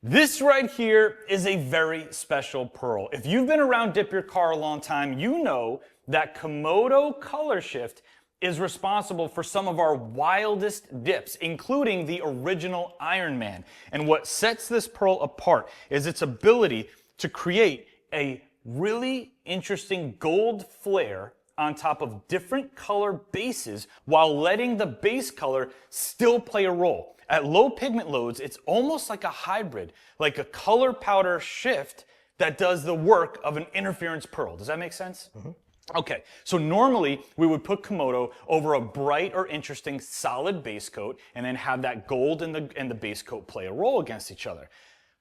This right here is a very special pearl. If you've been around DipYourCar a long time, you know that Komodo ColorShift is responsible for some of our wildest dips, including the original Iron Man. And what sets this pearl apart is its ability to create a really interesting gold flare on top of different color bases while letting the base color still play a role. At low pigment loads, it's almost like a hybrid, like a color powder shift that does the work of an interference pearl. Does that make sense? Mm-hmm. Okay, so normally we would put Komodo over a bright or interesting solid base coat and then have that gold and the base coat play a role against each other.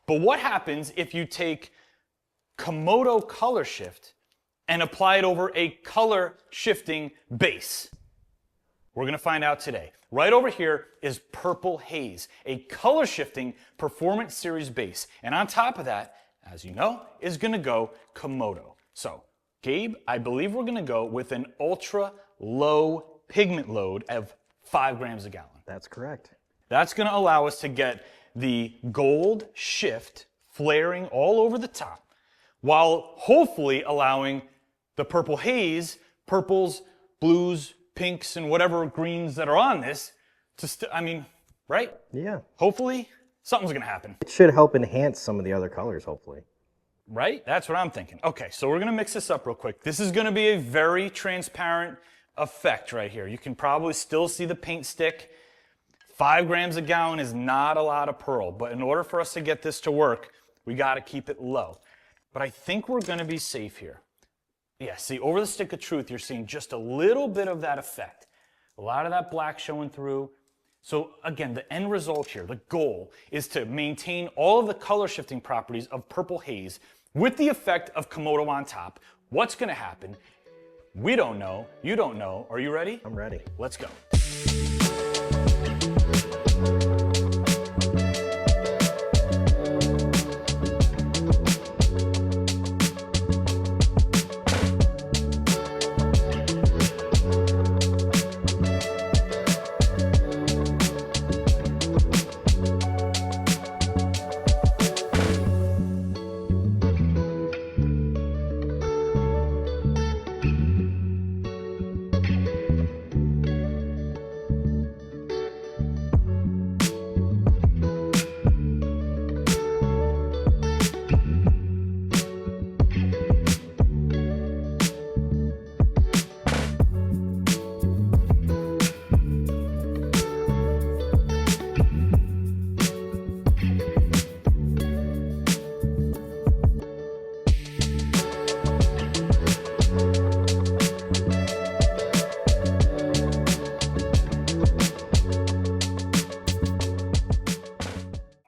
But what happens if you take Komodo color shift and apply it over a color shifting base? We're gonna find out today. Right over here is Purple Haze, a color shifting performance series base. And on top of that, as you know, is gonna go Komodo. So, Gabe, I believe we're gonna go with an ultra low pigment load of 5 grams a gallon. That's correct. That's gonna allow us to get the gold shift flaring all over the top, while hopefully allowing the Purple Haze, purples, blues, pinks, and whatever greens that are on this to right? Yeah. Hopefully, something's gonna happen. It should help enhance some of the other colors, hopefully. Right? That's what I'm thinking. Okay, so we're gonna mix this up real quick. This is gonna be a very transparent effect right here. You can probably still see the paint stick. 5 grams a gallon is not a lot of pearl, but in order for us to get this to work, we gotta keep it low. But I think we're gonna be safe here. Yeah, see, over the stick of truth, you're seeing just a little bit of that effect. A lot of that black showing through. So again, the end result here, the goal, is to maintain all of the color shifting properties of Purple Haze with the effect of Komodo on top. What's gonna happen? We don't know, you don't know. Are you ready? I'm ready. Let's go.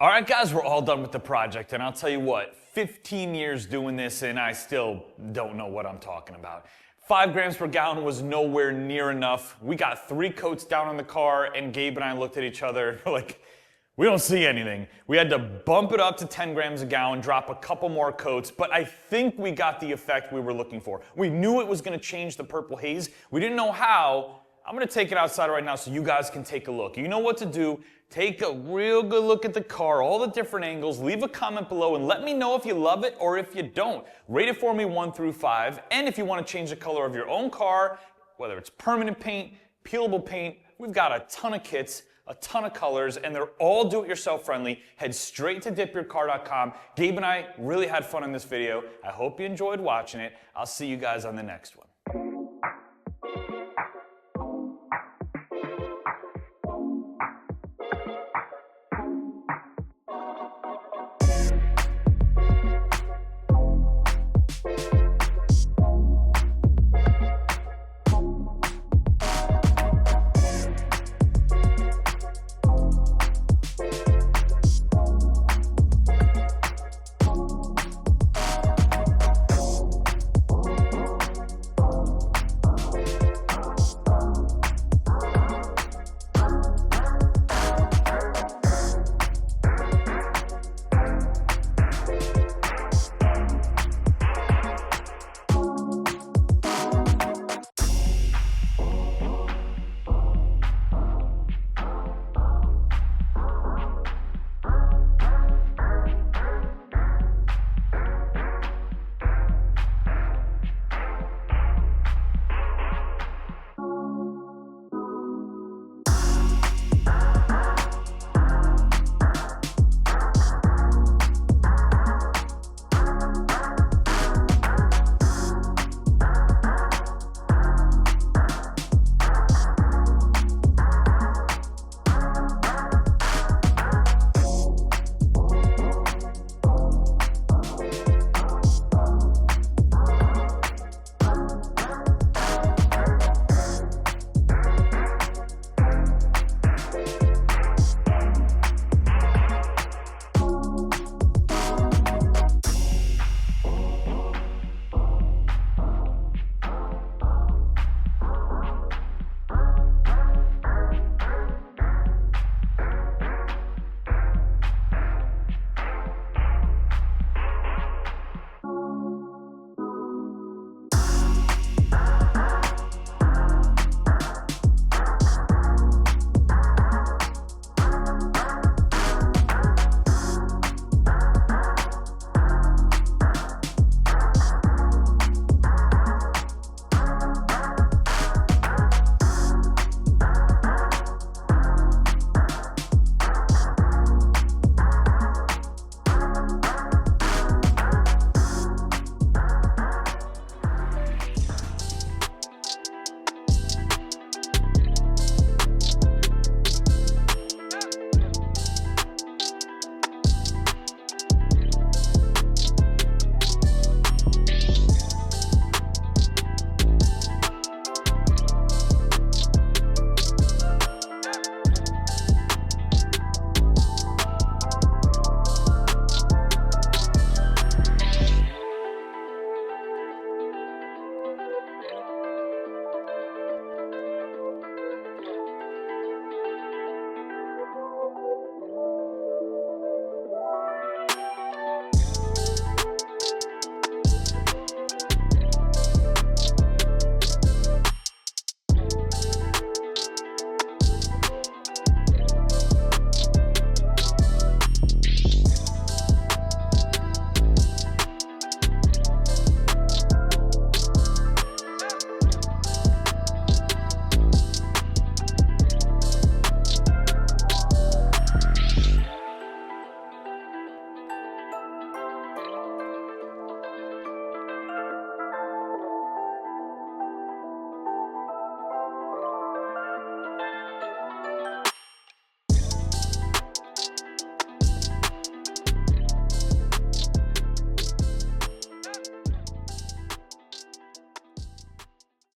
All right, guys, we're all done with the project, and I'll tell you what, 15 years doing this, and I still don't know what I'm talking about. 5 grams per gallon was nowhere near enough. We got 3 coats down on the car, and Gabe and I looked at each other like, we don't see anything. We had to bump it up to 10 grams a gallon, drop a couple more coats, but I think we got the effect we were looking for. We knew it was gonna change the Purple Haze. We didn't know how. I'm gonna take it outside right now so you guys can take a look. You know what to do. Take a real good look at the car, all the different angles. Leave a comment below and let me know if you love it or if you don't. Rate it for me 1 through 5. And if you want to change the color of your own car, whether it's permanent paint, peelable paint, we've got a ton of kits, a ton of colors, and they're all do-it-yourself friendly. Head straight to DipYourCar.com. Gabe and I really had fun in this video. I hope you enjoyed watching it. I'll see you guys on the next one.